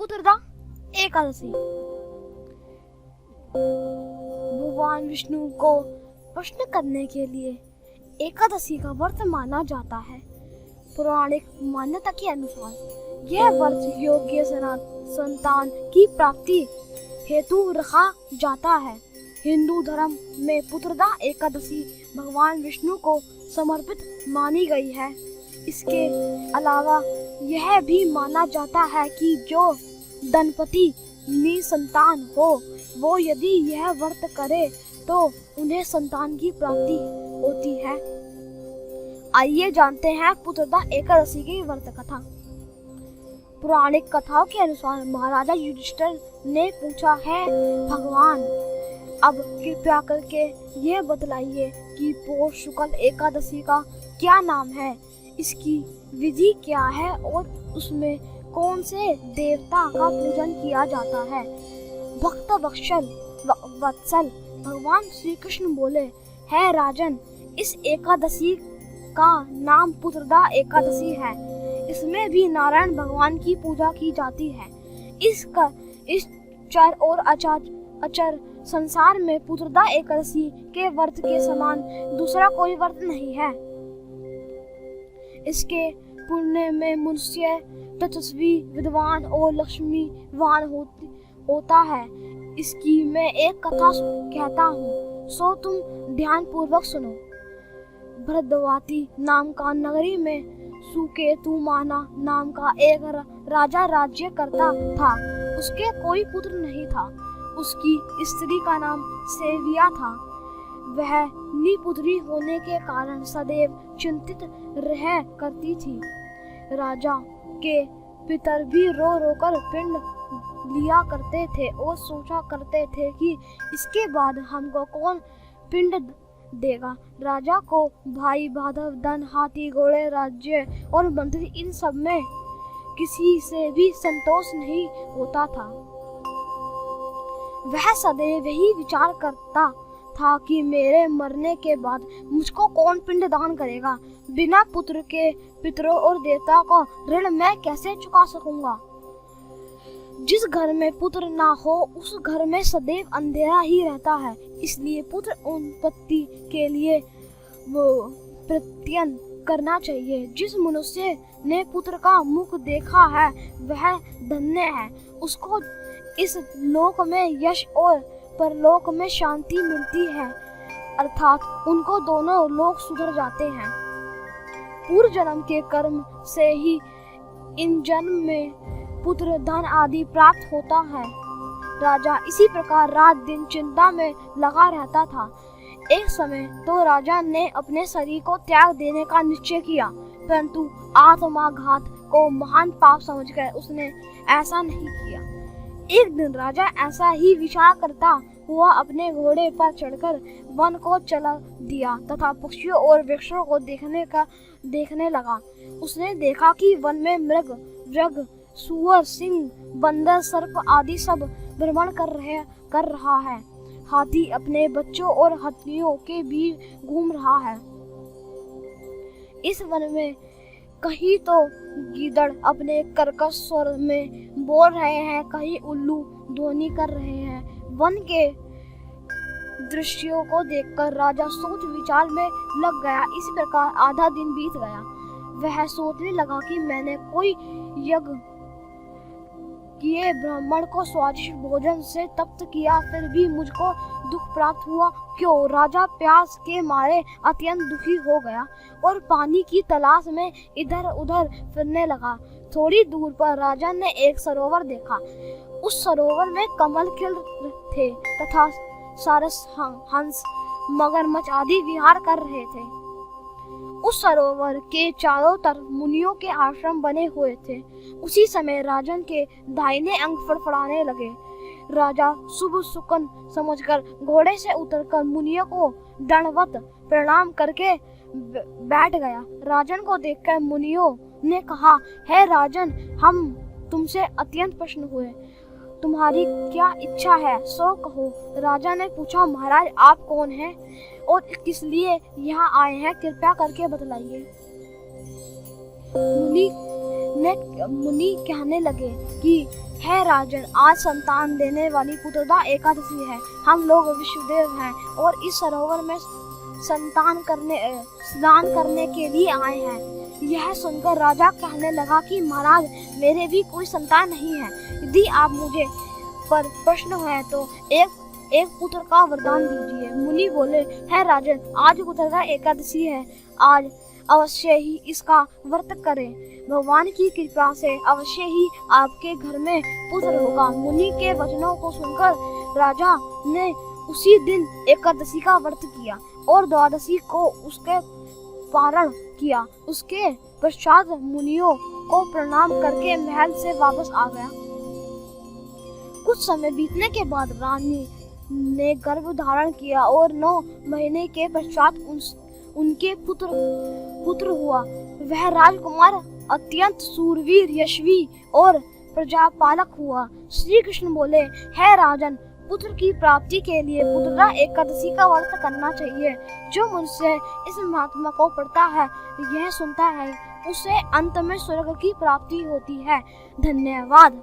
पुत्रदा एकादशी। भगवान विष्णु को प्रश्न करने के लिए एकादशी का व्रत माना जाता है। पौराणिक मान्यता के अनुसार यह व्रत योग्य संतान की प्राप्ति हेतु रखा जाता है। हिंदू धर्म में पुत्रदा एकादशी भगवान विष्णु को समर्पित मानी गई है। इसके अलावा यह भी माना जाता है कि जो दंपति निसंतान हो वो यदि यह व्रत करे तो उन्हें संतान की प्राप्ति होती है। आइए जानते हैं पुत्रदा एकादशी की व्रत कथा। पौराणिक कथाओं के अनुसार महाराजा युधिष्ठिर ने पूछा है, भगवान अब कृपया करके यह बतलाइए कि पौष शुक्ल एकादशी का क्या नाम है, इसकी विधि क्या है और उसमें कौन से देवता का पूजन किया जाता है। भक्त वत्सल भगवान श्री कृष्ण बोले, है राजन, इस एकादशी का नाम पुत्रदा एकादशी है। इसमें भी नारायण भगवान की पूजा की जाती है। इस चर और अचर संसार में पुत्रदा एकादशी के व्रत के समान दूसरा कोई व्रत नहीं है। इसके पुण्य में मनुष्य तेजस्वी, विद्वान और लक्ष्मीवान होता है। इसकी मैं एक कथा कहता हूँ, सो तुम ध्यान पूर्वक सुनो। भद्रवाती नाम का नगरी में सुकेतुमाना नाम का एक राजा राज्य करता था। उसके कोई पुत्र नहीं था। उसकी स्त्री का नाम सेविया था। वह निपुत्री होने के कारण सदैव चिंतित रह करती थी। राजा के पितर भी रो रो कर पिंड लिया करते थे और सोचा करते थे कि इसके बाद हमको कौन पिंड देगा। राजा को भाई बाधव, धन, हाथी, घोड़े, राज्य और मंत्री, इन सब में किसी से भी संतोष नहीं होता था। वह सदैव यही विचार करता था कि मेरे मरने के बाद मुझको कौन पिंड दान करेगा। बिना पुत्र के पितरों और देवता का ऋण मैं कैसे चुका सकूंगा। जिस घर में पुत्र ना हो उस घर में सदैव अंधेरा ही रहता है। इसलिए पुत्र उत्पत्ति के लिए वो प्रयत्न करना चाहिए। जिस मनुष्य ने पुत्र का मुख देखा है वह धन्य है। उसको इस लोक में यश और परलोक में शांति मिलती है, अर्थात उनको दोनों लोक सुधर जाते हैं। पूर्व जन्म के कर्म से ही इन जन्म में पुत्र, धन आदि प्राप्त होता है। राजा इसी प्रकार रात दिन चिंता में लगा रहता था। एक समय तो राजा ने अपने शरीर को त्याग देने का निश्चय किया, परंतु आत्माघात को महान पाप समझकर उसने ऐसा नहीं किया। एक दिन राजा ऐसा ही विचार करता हुआ अपने घोड़े पर चढ़कर वन को चला दिया तथा पक्षियों और वृक्षों को देखने लगा। उसने देखा कि वन में मृग, सुअर, सिंह, बंदर, सर्प आदि सब भ्रमण कर रहा है। हाथी अपने बच्चों और हाथियों के बीच घूम रहा है। इस वन में कहीं तो गीदड़ अपने कर्कश स्वर में बोल रहे हैं, कहीं उल्लू ध्वनि कर रहे हैं। वन के दृश्यों को देखकर राजा सोच विचार में लग गया। इसी प्रकार आधा दिन बीत गया। वह सोचने लगा कि मैंने कोई यज्ञ किए ब्राह्मण को स्वादिष्ट भोजन से तप्त किया, फिर भी मुझको दुख प्राप्त हुआ क्यों। राजा प्यास के मारे अत्यंत दुखी हो गया और पानी की तलाश में इधर उधर फिरने लगा। थोड़ी दूर पर राजा ने एक सरोवर देखा। उस सरोवर में कमल खिल थे तथा सारस, हंस, मगरमच्छ आदि विहार कर रहे थे। उस सरोवर के चारों तरफ मुनियों के आश्रम बने हुए थे। उसी समय राजन के दाहिने अंग फड़फड़ाने लगे। राजा शुभ सुकन समझकर घोड़े से उतरकर मुनियों को दंडवत प्रणाम करके बैठ गया। राजन को देखकर मुनियों ने कहा, हे राजन, हम तुमसे अत्यंत प्रसन्न हुए। तुम्हारी क्या इच्छा है सो कहो। राजा ने पूछा, महाराज आप कौन हैं और किस लिए यहाँ आए हैं, कृपया करके बतलाइए। मुनि मुनि कहने लगे कि हे राजन, आज संतान देने वाली पुत्रदा एकादशी है। हम लोग विश्वदेव हैं और इस सरोवर में स्नान करने के लिए आए हैं। यह सुनकर राजा कहने लगा कि महाराज, मेरे भी कोई संतान नहीं है। यदि आप मुझे पर प्रश्न है तो एक पुत्र का वरदान दीजिए। मुनि बोले, हे राजन, आज पुत्रदा एकादशी है, आज अवश्य ही इसका व्रत करें। भगवान की कृपा से अवश्य ही आपके घर में पुत्र होगा। मुनि के वचनों को सुनकर राजा ने उसी दिन एकादशी का व्रत किया और द्वादशी को उसके पारण किया। उसके पश्चात मुनियों को प्रणाम करके महल से वापस आ गया। कुछ समय बीतने के बाद रानी ने गर्भ धारण किया और 9 महीने के पश्चात उनके पुत्र हुआ। वह राजकुमार अत्यंत सूरवीर, यशस्वी और प्रजापालक हुआ। श्री कृष्ण बोले, हे राजन, पुत्र की प्राप्ति के लिए पुत्रदा एकादशी का व्रत करना चाहिए। जो मनुष्य इस महात्मा को पढ़ता है, यह सुनता है, उसे अंत में स्वर्ग की प्राप्ति होती है। धन्यवाद।